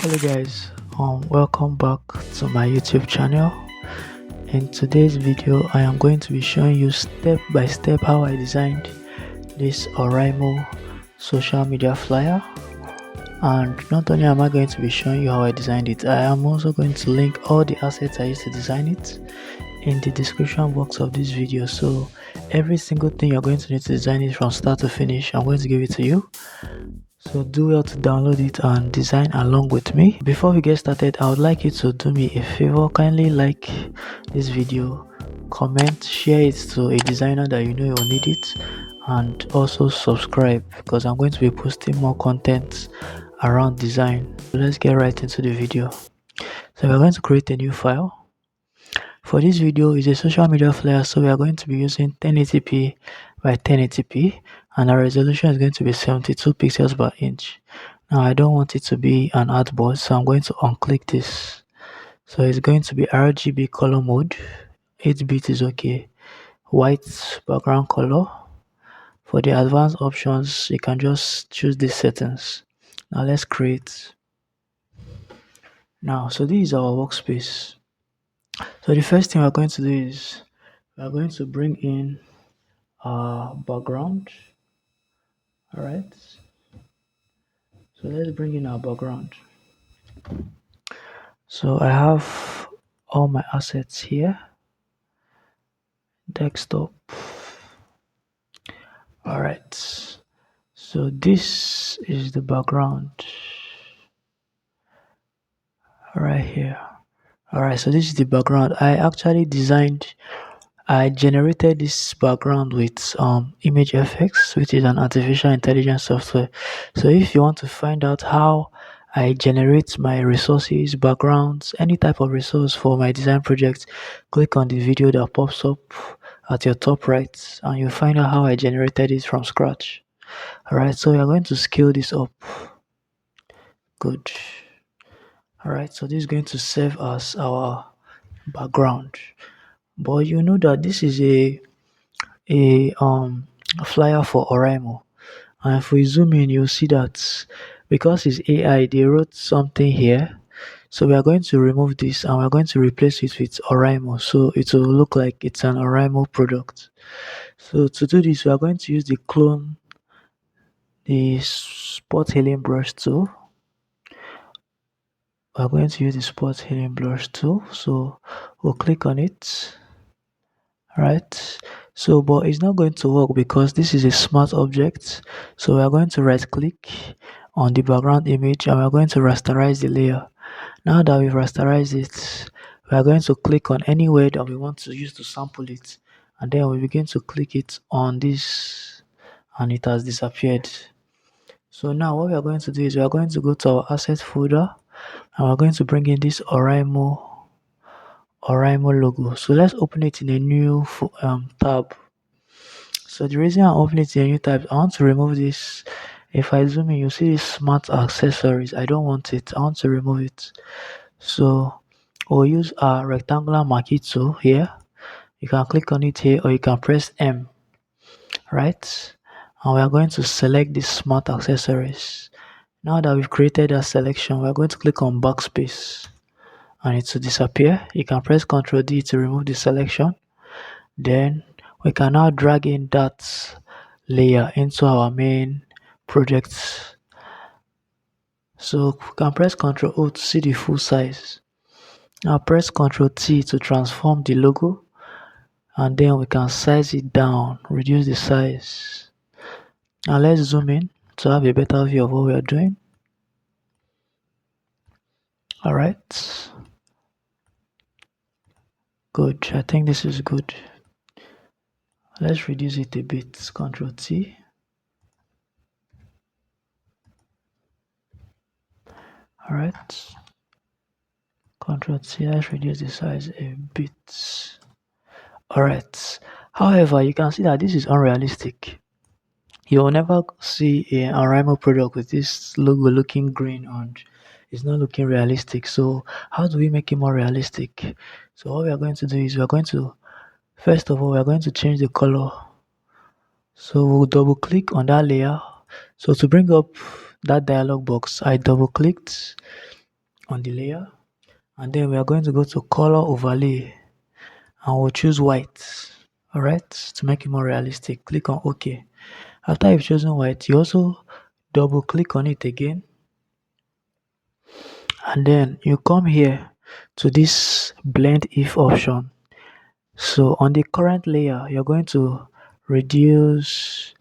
Hello guys, welcome back to my YouTube channel. In today's video I am going to be showing you step by step how I designed this Oraimo social media flyer. And not only am I going to be showing you how I designed it, I am also going to link all the assets I used to design it in the description box of this video. So every single thing you're going to need to design it from start to finish, I'm going to give it to you. So do well to download it and design along with me. Before we get started, I would like you to do me a favor. Kindly like this video, comment, share it to a designer that you know will need it, and also subscribe because I'm going to be posting more content around design. So let's get right into the video. So we're going to create a new file. For this video is a social media flyer, so we are going to be using 1080p by 1080p, and our resolution is going to be 72 pixels per inch. Now I don't want it to be an artboard, so I'm going to unclick this. So it's going to be RGB color mode. 8-bit is okay. White background color. For the advanced options, you can just choose these settings. Now let's create. Now, so this is our workspace. So the first thing we're going to do is we're going to bring in our background. All right, so let's bring in our background. So I have all my assets here. Desktop. All right, so this is the background right here. All right, so this is the background. I generated this background with Image FX, which is an artificial intelligence software. So if you want to find out how I generate my resources, backgrounds, any type of resource for my design project, click on the video that pops up at your top right and you'll find out how I generated it from scratch. Alright, so we are going to scale this up. Good. Alright, so this is going to serve as our background. But you know that this is a flyer for Oraimo, and if we zoom in you'll see that because it's AI they wrote something here, so we are going to remove this and we're going to replace it with Oraimo, so it will look like it's an Oraimo product. So to do this we are going to use the spot healing brush tool. We're going to use the spot healing brush tool, so we'll click on it. Right, so but it's not going to work because this is a smart object, so we are going to right click on the background image and we are going to rasterize the layer. Now that we've rasterized it, we are going to click on anywhere that we want to use to sample it, and then we begin to click it on this and it has disappeared. So now what we are going to do is we are going to go to our asset folder and we're going to bring in this Oraimo logo. So let's open it in a new tab. So the reason I open it in a new tab, I want to remove this. If I zoom in, you see this smart accessories. I don't want it. I want to remove it. So we'll use our rectangular marquee tool here. You can click on it here or you can press M. Right? And we are going to select this smart accessories. Now that we've created a selection, we're going to click on backspace and it will disappear. You can press Ctrl D to remove the selection. Then we can now drag in that layer into our main project. So we can press Ctrl O to see the full size. Now press Ctrl T to transform the logo, and then we can size it down, reduce the size. Now let's zoom in to have a better view of what we are doing. Alright. Good, I think this is good. Let's reduce it a bit. Ctrl T. Alright. Ctrl T, let's reduce the size a bit. Alright. However, you can see that this is unrealistic. You will never see an Oraimo product with this logo looking green and it's not looking realistic. So how do we make it more realistic? So what we are going to do is first of all, we are going to change the color. So we'll double click on that layer. So to bring up that dialog box, I double clicked on the layer, and then we are going to go to color overlay and we'll choose white. Alright, to make it more realistic, click on OK. After you've chosen white, you also double click on it again, and then you come here to this blend if option. So on the current layer, you're going to reduce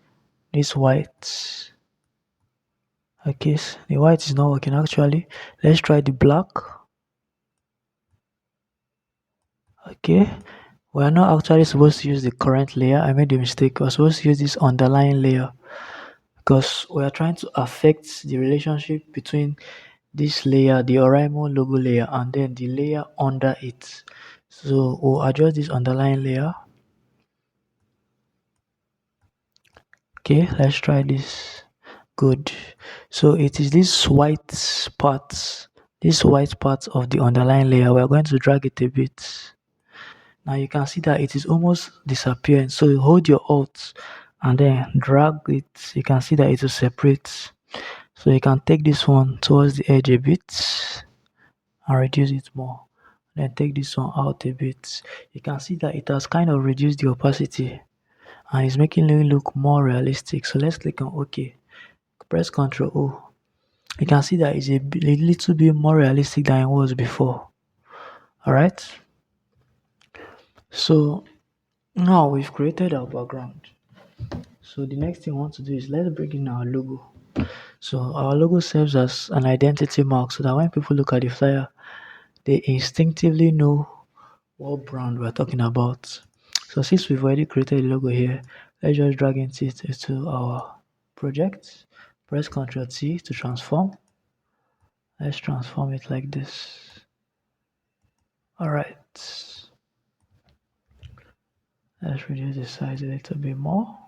this white. Okay, the white is not working actually. Let's try the black. Okay, we are not actually supposed to use the current layer. I made a mistake. We're supposed to use this underlying layer because we are trying to affect the relationship between this layer, the Oraimo logo layer, and then the layer under it. So we'll adjust this underlying layer. Okay, let's try this. Good. So it is this white part of the underlying layer. We are going to drag it a bit. Now you can see that it is almost disappearing. So you hold your alt and then drag it. You can see that it will separate. So you can take this one towards the edge a bit and reduce it more. Then take this one out a bit. You can see that it has kind of reduced the opacity and it's making it look more realistic. So let's click on OK. Press Ctrl O. You can see that it's a little bit more realistic than it was before. Alright. So now we've created our background. So the next thing I want to do is let's bring in our logo. So our logo serves as an identity mark so that when people look at the flyer, they instinctively know what brand we're talking about. So since we've already created a logo here, let's just drag it into our project. Press Ctrl T to transform. Let's transform it like this. Alright. Let's reduce the size a little bit more.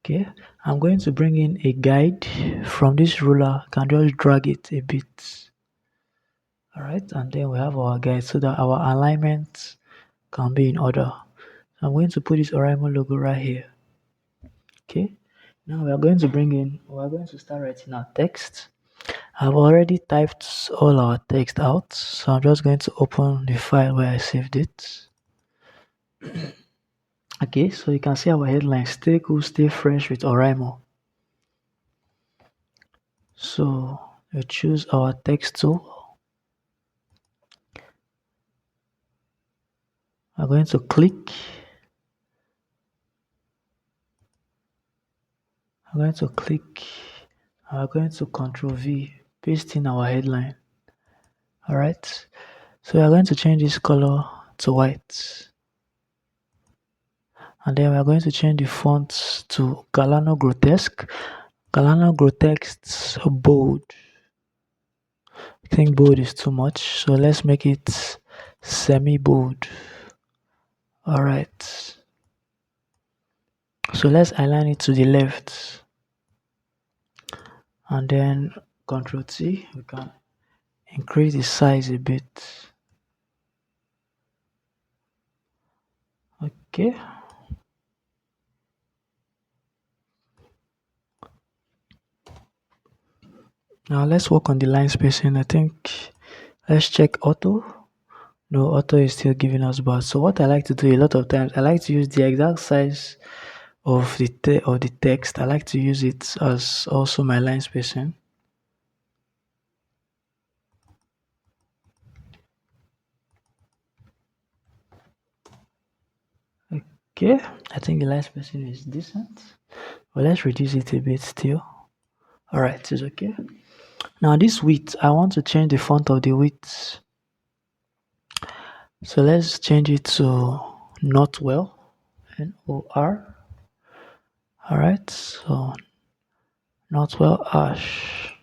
Okay, I'm going to bring in a guide from this ruler. I can just drag it a bit. Alright, and then we have our guide so that our alignment can be in order. So I'm going to put this Oraimo logo right here. Okay, now we are going to start writing our text. I've already typed all our text out, so I'm just going to open the file where I saved it. Okay, so you can see our headline, Stay Cool, Stay Fresh with Oraimo. So we choose our text tool. I'm going to click. I'm going to Control V, paste in our headline. Alright, so we are going to change this color to white. And then we are going to change the font to Galano Grotesque. Galano Grotesque bold. I think bold is too much, so let's make it semi-bold. Alright. So let's align it to the left. And then Ctrl T, we can increase the size a bit. Okay. Now let's work on the line spacing. I think let's check auto. No, auto is still giving us bad. So what I like to do a lot of times, I like to use the exact size of the text. I like to use it as also my line spacing. Okay, I think the line spacing is decent. But let's reduce it a bit still. Alright, it's okay. Now this width, I want to change the font of the width. So let's change it to Northwell, N-O-R. Alright, so Northwell Ash.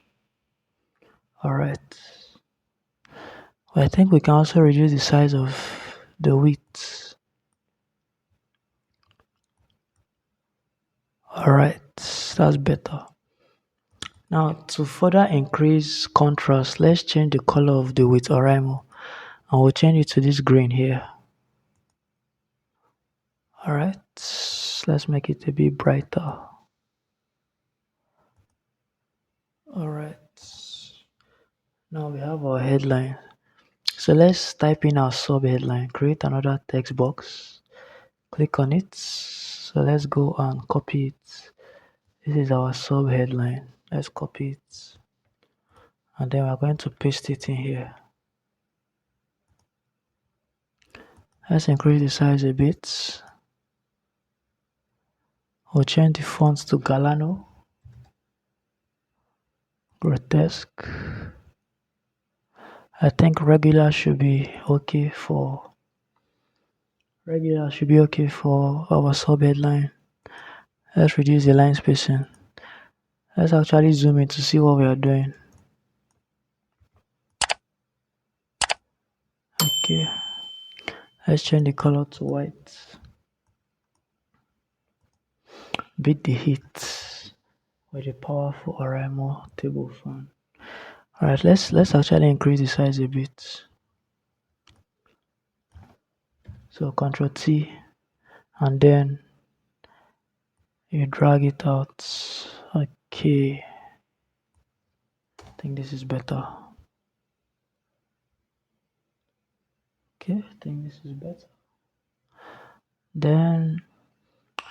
Alright. Well, I think we can also reduce the size of the width. Alright, that's better. Now to further increase contrast, let's change the color of the width Oraimo and we'll change it to this green here. Alright, let's make it a bit brighter. Alright, Now we have our headline. So let's type in our sub headline. Create another text box. Click on it. So let's go and copy it. This is our sub headline. Let's copy it. And then we're going to paste it in here. Let's increase the size a bit. We'll change the font to Galano. Grotesque. I think regular should be okay for our sub headline. Let's reduce the line spacing. Let's actually zoom in to see what we are doing. Okay, let's change the color to white. Beat the heat with a powerful Oraimo table fan. Alright, let's actually increase the size a bit. So Ctrl T, and then you drag it out. Okay, I think this is better. Okay, I think this is better. Then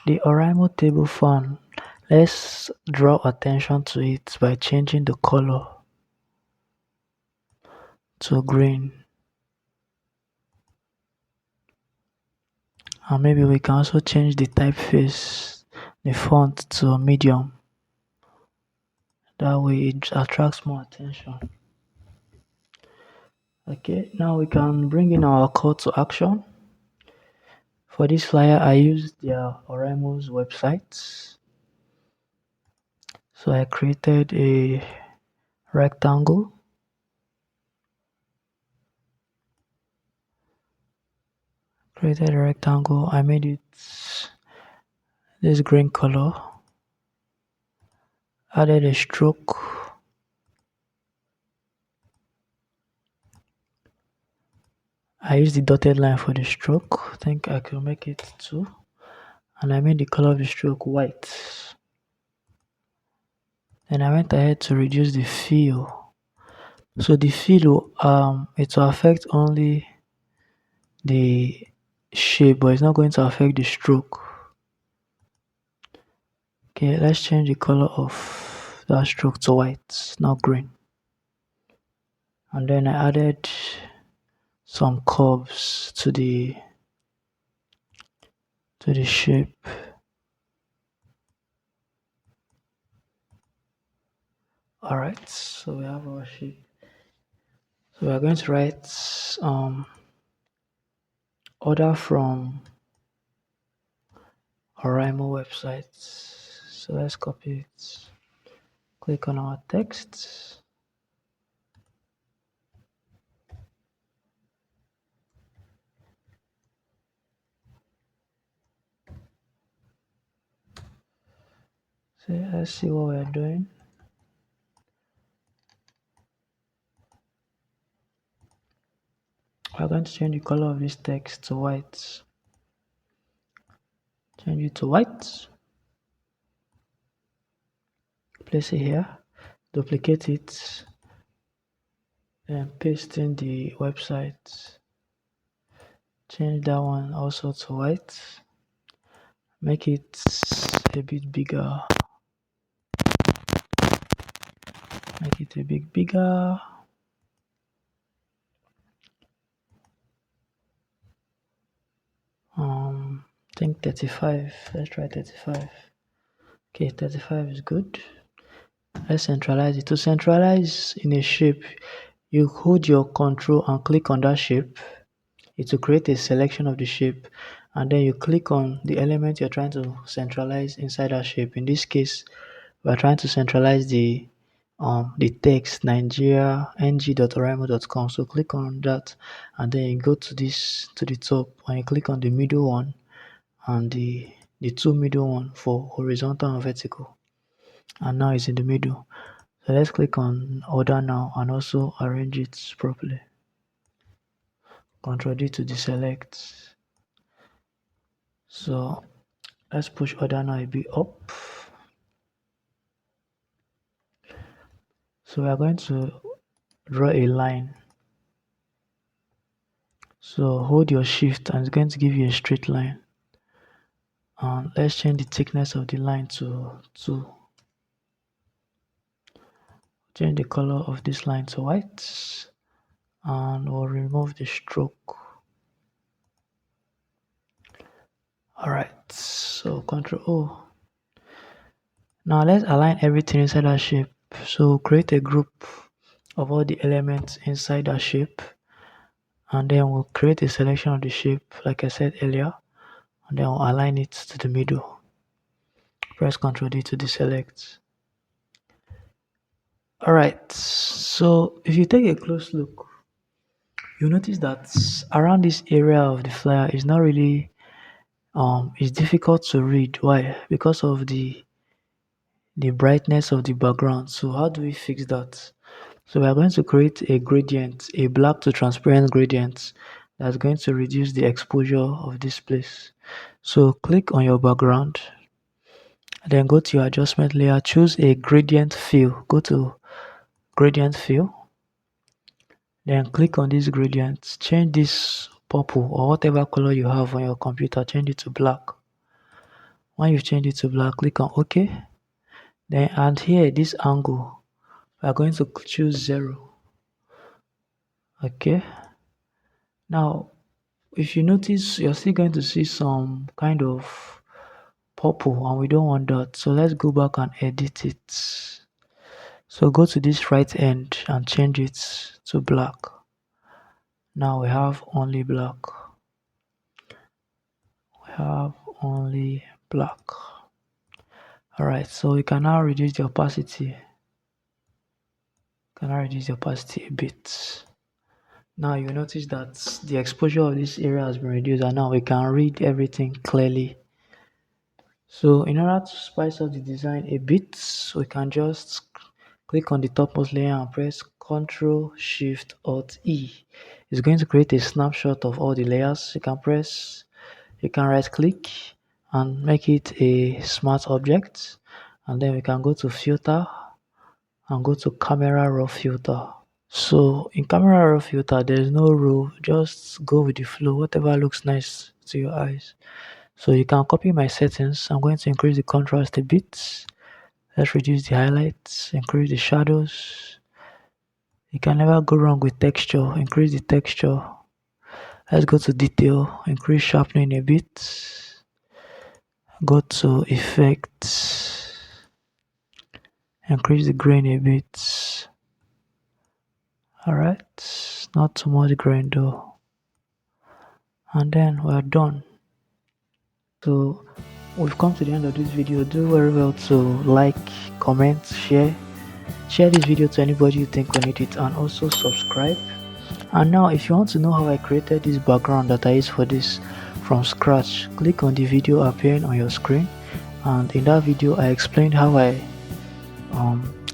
the Oraimo table fan, let's draw attention to it by changing the color to green. And maybe we can also change the typeface, the font to medium. That way it attracts more attention. Okay, now we can bring in our call to action. For this flyer, I used their Oraimo's website. So I created a rectangle. I made it this green color. Added a stroke. I used the dotted line for the stroke. I think I could make it 2. And I made the color of the stroke white. Then I went ahead to reduce the fill. So the fill, it will affect only the shape, but it's not going to affect the stroke. Okay, let's change the color of that stroke to white, not green. And then I added some curves to the shape. Alright, so we have our shape. So we are going to write order from Oraimo website. So let's copy it. Click on our text. So let's see what we are doing. We're going to change the color of this text to white. Change it to white. Place it here. Duplicate it. And paste in the website. Change that one also to white. Make it a bit bigger. Make it a bit bigger. I think 35. Let's try 35. Okay, 35 is good. Let's centralize it. To centralize in a shape, you hold your control and click on that shape. It will create a selection of the shape, and then you click on the element you're trying to centralize inside that shape. In this case, we are trying to centralize the text Nigeria ng.oraimo.com. So click on that, and then you go to the top, and you click on the middle one and the 2 middle one for horizontal and vertical. And now it's in the middle. So let's click on order now and also arrange it properly. Ctrl D to deselect. So let's push order now a bit up. So we are going to draw a line. So hold your shift and it's going to give you a straight line. And let's change the thickness of the line to 2. Change the color of this line to white. And we'll remove the stroke. Alright, so Ctrl O. Now let's align everything inside that shape. So create a group of all the elements inside that shape. And then we'll create a selection of the shape like I said earlier. And then we'll align it to the middle. Press Ctrl D to deselect. Alright, so if you take a close look, you notice that around this area of the flyer is not really it's difficult to read. Why? Because of the brightness of the background. So how do we fix that? So we are going to create a gradient, a black to transparent gradient that's going to reduce the exposure of this place. So click on your background, then go to your adjustment layer, choose a gradient fill, go to gradient fill, then click on this gradient, change this purple or whatever color you have on your computer, change it to black. When you've changed it to black, click on OK. Then and here this angle, we are going to choose 0. Okay. Now, if you notice, you're still going to see some kind of purple and we don't want that. So let's go back and edit it. So go to this right end and change it to black. Now we have only black. We have only black. Alright, so we can now reduce the opacity. A bit. Now you notice that the exposure of this area has been reduced and now we can read everything clearly. So in order to spice up the design a bit, we can just click on the topmost layer and press Ctrl Shift Alt E. It's going to create a snapshot of all the layers. You can right click and make it a smart object, and then we can go to filter and go to camera raw filter. So in camera raw filter, there's no rule, just go with the flow, whatever looks nice to your eyes. So you can copy my settings. I'm going to increase the contrast a bit. Let's reduce the highlights, increase the shadows. You can never go wrong with texture. Increase the texture. Let's go to detail, increase sharpening a bit. Go to effects, increase the grain a bit. Alright, not too much grain though. And then we're done. So we've come to the end of this video. Do very well to like, comment, share this video to anybody you think will need it, and also subscribe. And now if you want to know how I created this background that I use for this from scratch, click on the video appearing on your screen, and in that video I explained how I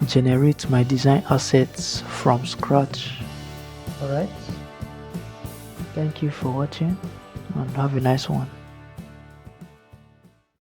generate my design assets from scratch. Alright, thank you for watching and have a nice one.